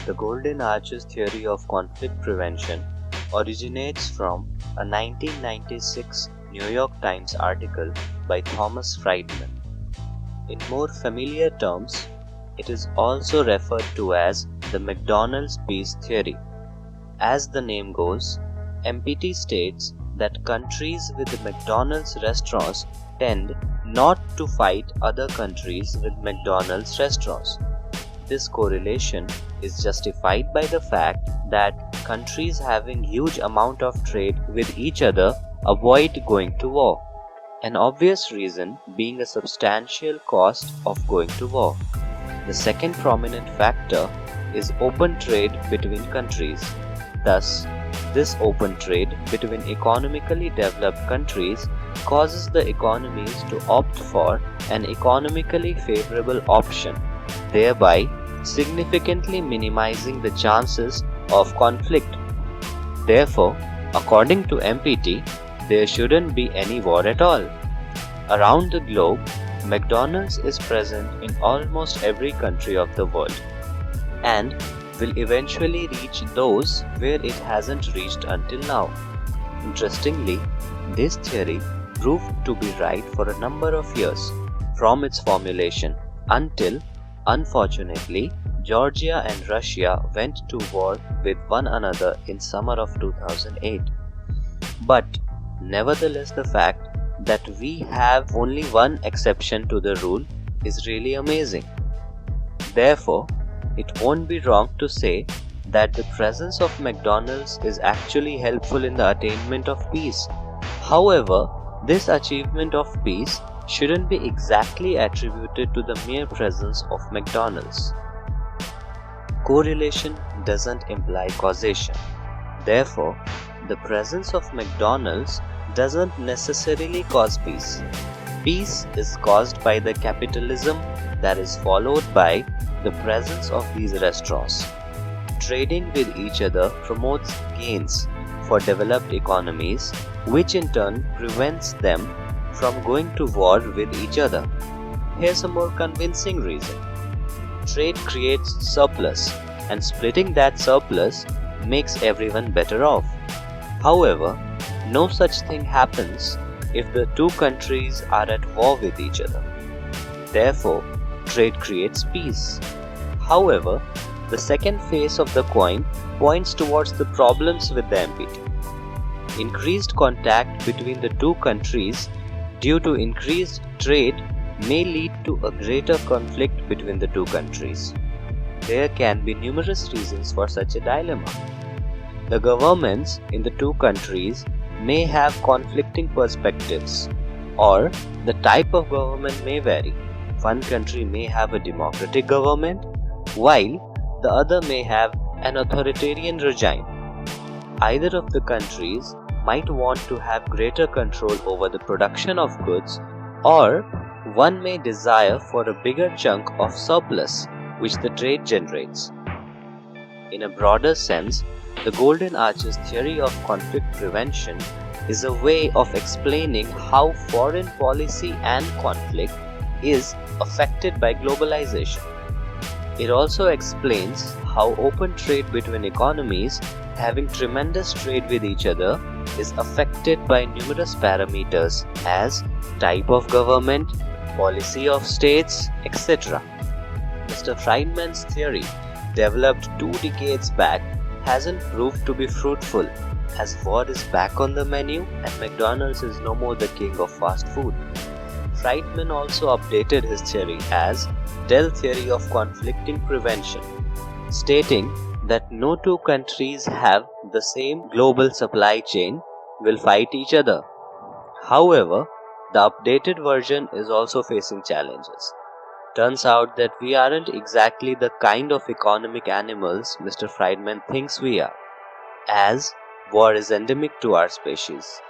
The Golden Arches theory of conflict prevention originates from a 1996 New York Times article by Thomas Friedman. In more familiar terms, it is also referred to as the McDonald's peace theory. As the name goes, MPT states that countries with McDonald's restaurants tend not to fight other countries with McDonald's restaurants. This correlation is justified by the fact that countries having huge amount of trade with each other avoid going to war. An obvious reason being a substantial cost of going to war. The second prominent factor is open trade between countries. Thus, this open trade between economically developed countries causes the economies to opt for an economically favorable option, thereby significantly minimizing the chances of conflict. Therefore, according to MPT, there shouldn't be any war at all. Around the globe, McDonald's is present in almost every country of the world and will eventually reach those where it hasn't reached until now. Interestingly, this theory proved to be right for a number of years from its formulation until, unfortunately, Georgia and Russia went to war with one another in summer of 2008. But nevertheless, the fact that we have only one exception to the rule is really amazing. Therefore, it won't be wrong to say that the presence of McDonald's is actually helpful in the attainment of peace. However, this achievement of peace shouldn't be exactly attributed to the mere presence of McDonald's. Correlation doesn't imply causation. Therefore, the presence of McDonald's doesn't necessarily cause peace. Peace is caused by the capitalism that is followed by the presence of these restaurants. Trading with each other promotes gains for developed economies, which in turn prevents them from going to war with each other. Here's a more convincing reason. Trade creates surplus, and splitting that surplus makes everyone better off. However, no such thing happens if the two countries are at war with each other. Therefore, trade creates peace. However, the second face of the coin points towards the problems with the MPT. Increased contact between the two countries due to increased trade may lead to a greater conflict between the two countries. There can be numerous reasons for such a dilemma. The governments in the two countries may have conflicting perspectives, or the type of government may vary. One country may have a democratic government, while the other may have an authoritarian regime. Either of the countries might want to have greater control over the production of goods, or one may desire for a bigger chunk of surplus which the trade generates. In a broader sense, the Golden Arches theory of conflict prevention is a way of explaining how foreign policy and conflict is affected by globalization. It also explains how open trade between economies having tremendous trade with each other is affected by numerous parameters as type of government, policy of states, etc. Mr. Friedman's theory, developed 2 decades back, hasn't proved to be fruitful, as war is back on the menu and McDonald's is no more the king of fast food. Friedman also updated his theory as Dell theory of conflicting prevention, stating that no two countries have the same global supply chain will fight each other. However, the updated version is also facing challenges. Turns out that we aren't exactly the kind of economic animals Mr. Friedman thinks we are, as war is endemic to our species.